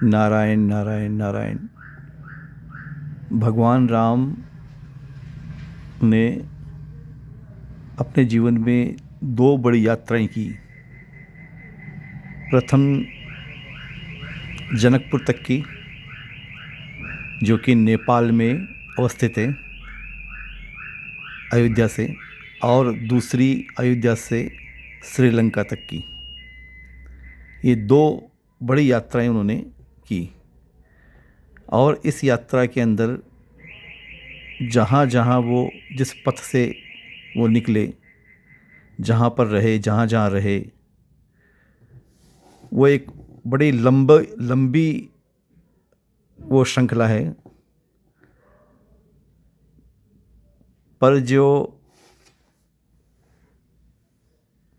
नारायण नारायण नारायण। भगवान राम ने अपने जीवन में दो बड़ी यात्राएं की। प्रथम जनकपुर तक की, जो कि नेपाल में अवस्थित है अयोध्या से, और दूसरी अयोध्या से श्रीलंका तक की। ये दो बड़ी यात्राएं उन्होंने की, और इस यात्रा के अंदर जहाँ जहाँ वो जिस पथ से वो निकले, जहाँ पर रहे, जहाँ जहाँ रहे, वो एक बड़ी लंबी वो श्रृंखला है। पर जो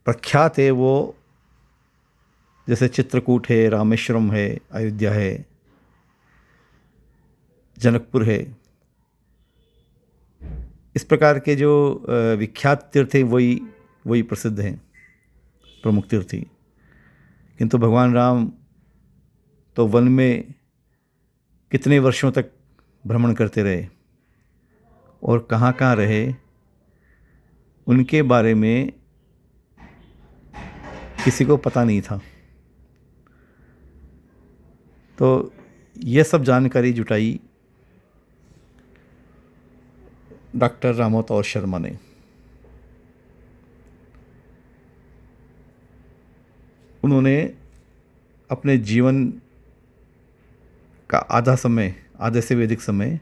प्रख्यात है वो जैसे चित्रकूट है, रामेश्वरम है, अयोध्या है, जनकपुर है, इस प्रकार के जो विख्यात तीर्थ हैं वही प्रसिद्ध हैं, प्रमुख तीर्थ ही। किंतु भगवान राम तो वन में कितने वर्षों तक भ्रमण करते रहे और कहाँ कहाँ रहे, उनके बारे में किसी को पता नहीं था। तो ये सब जानकारी जुटाई डॉक्टर रामोतौर शर्मा ने। उन्होंने अपने जीवन का आधे से भी अधिक समय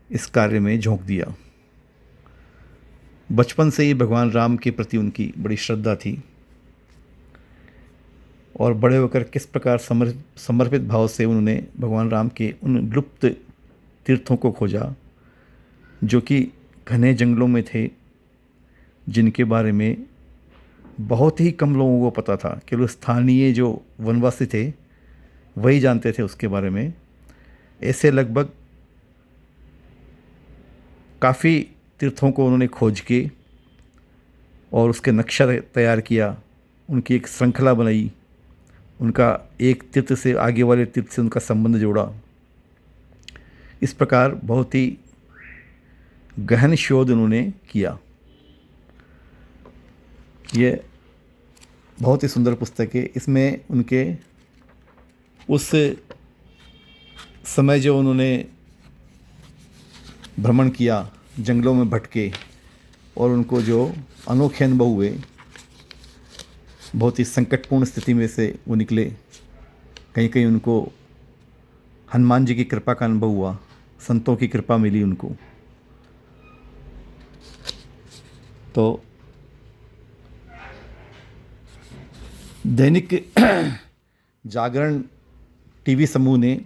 इस कार्य में झोंक दिया। बचपन से ही भगवान राम के प्रति उनकी बड़ी श्रद्धा थी, और बड़े होकर किस प्रकार समर्पित भाव से उन्होंने भगवान राम के उन लुप्त तीर्थों को खोजा, जो कि घने जंगलों में थे, जिनके बारे में बहुत ही कम लोगों को पता था। केवल स्थानीय जो वनवासी थे वही जानते थे उसके बारे में। ऐसे लगभग काफ़ी तीर्थों को उन्होंने खोज के और उसके नक्शा तैयार किया, उनकी एक श्रृंखला बनाई, उनका एक तीर्थ से आगे वाले तीर्थ से उनका संबंध जोड़ा। इस प्रकार बहुत ही गहन शोध उन्होंने किया। ये बहुत ही सुंदर पुस्तक है। इसमें उनके उस समय जो उन्होंने भ्रमण किया, जंगलों में भटके, और उनको जो अनोखे अनुभव हुए, बहुत ही संकटपूर्ण स्थिति में से वो निकले। कहीं कहीं उनको हनुमान जी की कृपा का अनुभव हुआ, संतों की कृपा मिली उनको। तो दैनिक जागरण टीवी समूह ने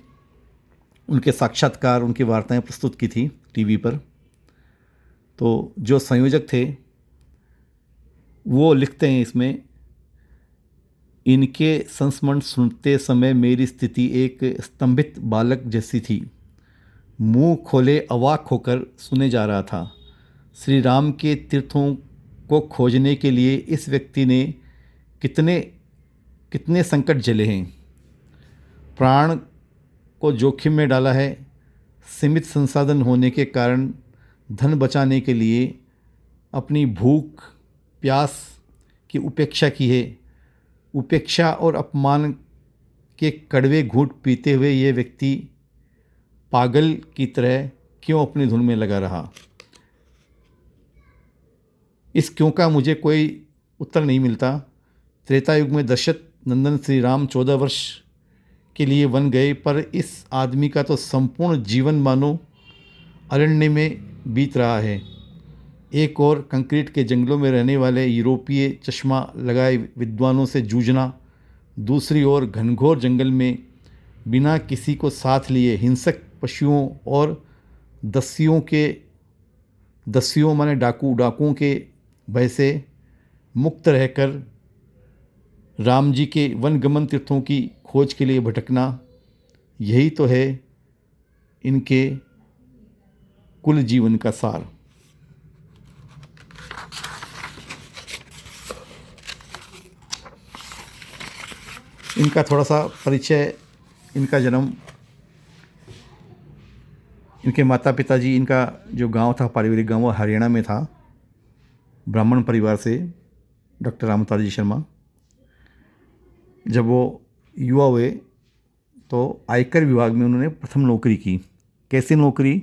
उनके साक्षात्कार, उनकी वार्ताएं प्रस्तुत की थी टीवी पर। तो जो संयोजक थे वो लिखते हैं इसमें, इनके संस्मरण सुनते समय मेरी स्थिति एक स्तंभित बालक जैसी थी। मुंह खोले अवाक होकर सुने जा रहा था। श्री राम के तीर्थों को खोजने के लिए इस व्यक्ति ने कितने संकट झेले हैं, प्राण को जोखिम में डाला है। सीमित संसाधन होने के कारण धन बचाने के लिए अपनी भूख प्यास की उपेक्षा की है। उपेक्षा और अपमान के कड़वे घूंट पीते हुए ये व्यक्ति पागल की तरह क्यों अपनी धुन में लगा रहा। इस क्यों का मुझे कोई उत्तर नहीं मिलता। त्रेता युग में दशरथ नंदन श्री राम 14 वर्ष के लिए वन गए, पर इस आदमी का तो संपूर्ण जीवन मानो अरण्य में बीत रहा है। एक और कंक्रीट के जंगलों में रहने वाले यूरोपीय चश्मा लगाए विद्वानों से जूझना, दूसरी ओर घनघोर जंगल में बिना किसी को साथ लिए हिंसक पशुओं और दस्युओं माने डाकुओं के भय से मुक्त रहकर राम जी के वनगमन तीर्थों की खोज के लिए भटकना, यही तो है इनके कुल जीवन का सार। इनका थोड़ा सा परिचय इनका जन्म, इनके माता पिताजी, इनका जो गांव था, पारिवारिक गांव, वो हरियाणा में था। ब्राह्मण परिवार से डॉक्टर रामताजी शर्मा जब वो युवा हुए तो आयकर विभाग में उन्होंने प्रथम नौकरी की। कैसी नौकरी?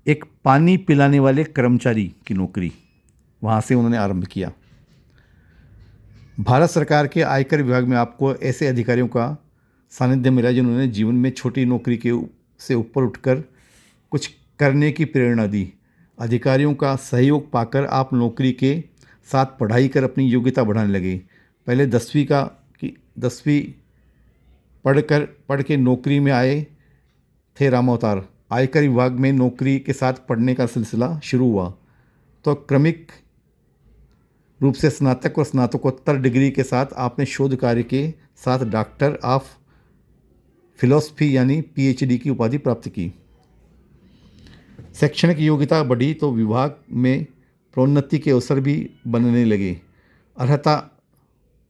एक पानी पिलाने वाले कर्मचारी की नौकरी, वहाँ से उन्होंने आरंभ किया। भारत सरकार के आयकर विभाग में आपको ऐसे अधिकारियों का सानिध्य मिला जिन्होंने जीवन में छोटी नौकरी से ऊपर उठकर कुछ करने की प्रेरणा दी। अधिकारियों का सहयोग पाकर आप नौकरी के साथ पढ़ाई कर अपनी योग्यता बढ़ाने लगे। पहले 10वीं पढ़ के नौकरी में आए थे रामावतार। आयकर विभाग में नौकरी के साथ पढ़ने का सिलसिला शुरू हुआ तो क्रमिक रूप से स्नातक और स्नातकोत्तर डिग्री के साथ आपने शोध कार्य के साथ डॉक्टर ऑफ फिलॉसफी यानी पीएचडी की उपाधि प्राप्त की। शैक्षणिक योग्यता बढ़ी तो विभाग में प्रोन्नति के अवसर भी बनने लगे। अर्हता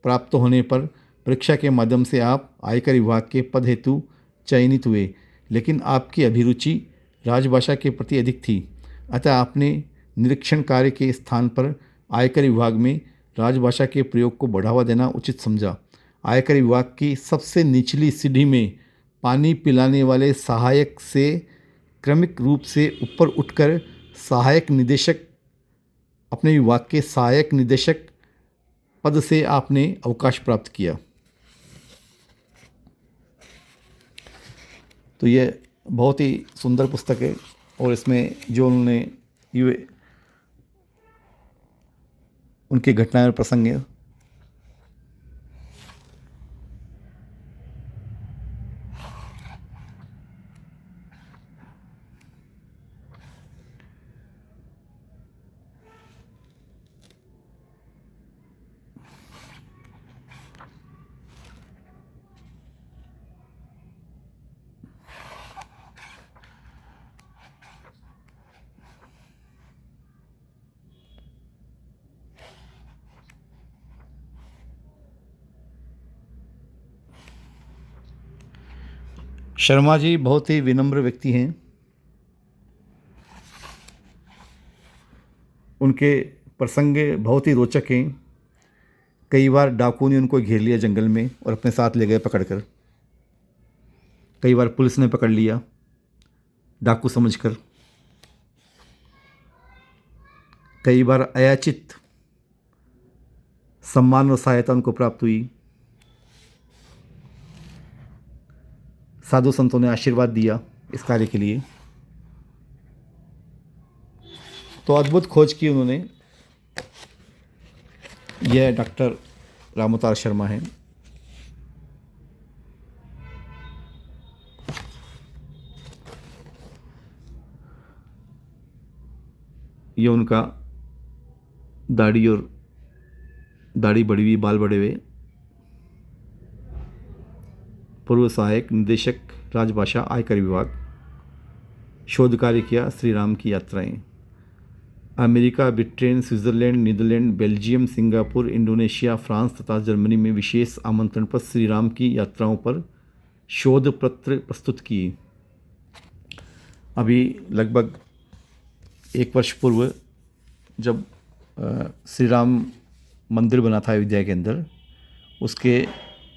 प्राप्त होने पर परीक्षा के माध्यम से आप आयकर विभाग के पद हेतु चयनित हुए, लेकिन आपकी अभिरुचि राजभाषा के प्रति अधिक थी, अतः आपने निरीक्षण कार्य के स्थान पर आयकर विभाग में राजभाषा के प्रयोग को बढ़ावा देना उचित समझा। आयकर विभाग की सबसे निचली सीढ़ी में पानी पिलाने वाले सहायक से क्रमिक रूप से ऊपर उठकर सहायक निदेशक, अपने विभाग के सहायक निदेशक पद से आपने अवकाश प्राप्त किया। तो ये बहुत ही सुंदर पुस्तक है और इसमें जो उन्होंने ये उनकी घटनाएं और प्रसंग है। शर्मा जी बहुत ही विनम्र व्यक्ति हैं। उनके प्रसंग बहुत ही रोचक हैं। कई बार डाकुओं ने उनको घेर लिया जंगल में और अपने साथ ले गए पकड़कर। कई बार पुलिस ने पकड़ लिया डाकू समझकर। कई बार अयाचित सम्मान और सहायता उनको प्राप्त हुई। साधु संतों ने आशीर्वाद दिया इस कार्य के लिए। तो अद्भुत खोज की उन्होंने। यह डॉक्टर रामावतार शर्मा हैं। ये उनका दाढ़ी बड़ी हुई, बाल बड़े हुए, पूर्व सहायक निदेशक राजभाषा आयकर विभाग, शोध कार्य किया श्री राम की यात्राएं। America, Britain, Switzerland, Netherlands, Belgium, Singapore, Indonesia, France तथा जर्मनी में विशेष आमंत्रण पर श्री राम की यात्राओं पर शोध पत्र प्रस्तुत किए। अभी लगभग 1 वर्ष पूर्व जब श्री राम मंदिर बना था अयोध्या के अंदर, उसके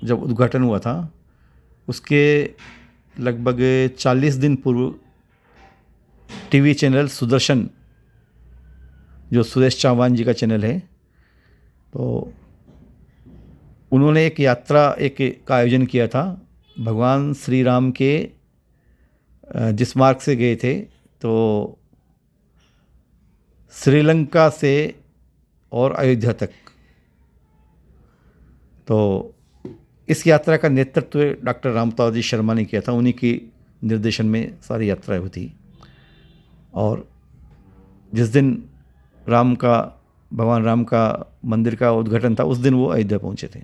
जब उद्घाटन हुआ था उसके लगभग 40 दिन पूर्व टीवी चैनल सुदर्शन, जो सुरेश चौहान जी का चैनल है, तो उन्होंने एक यात्रा का आयोजन किया था। भगवान श्री राम के जिस मार्ग से गए थे, तो श्रीलंका से और अयोध्या तक, तो इस यात्रा का नेतृत्व डॉक्टर रामावतार जी शर्मा ने किया था। उन्हीं की निर्देशन में सारी यात्राएं होती। और जिस दिन भगवान राम का मंदिर का उद्घाटन था, उस दिन वो अयोध्या पहुंचे थे।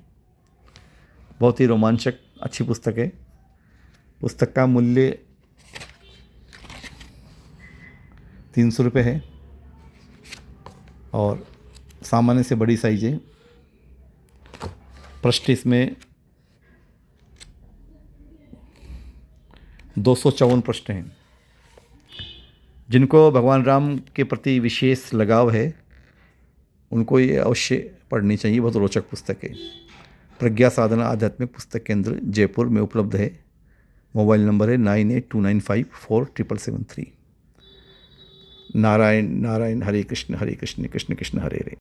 बहुत ही रोमांचक, अच्छी पुस्तक है। पुस्तक का मूल्य 300 रुपये है और सामान्य से बड़ी साइज है। पृष्ठ इसमें 254 प्रश्न हैं। जिनको भगवान राम के प्रति विशेष लगाव है उनको ये अवश्य पढ़नी चाहिए, बहुत रोचक पुस्तक है। प्रज्ञा साधना आध्यात्मिक पुस्तक केंद्र जयपुर में उपलब्ध है। मोबाइल नंबर है 9829547773। नारायण नारायण, हरे कृष्ण कृष्ण कृष्ण हरे हरे।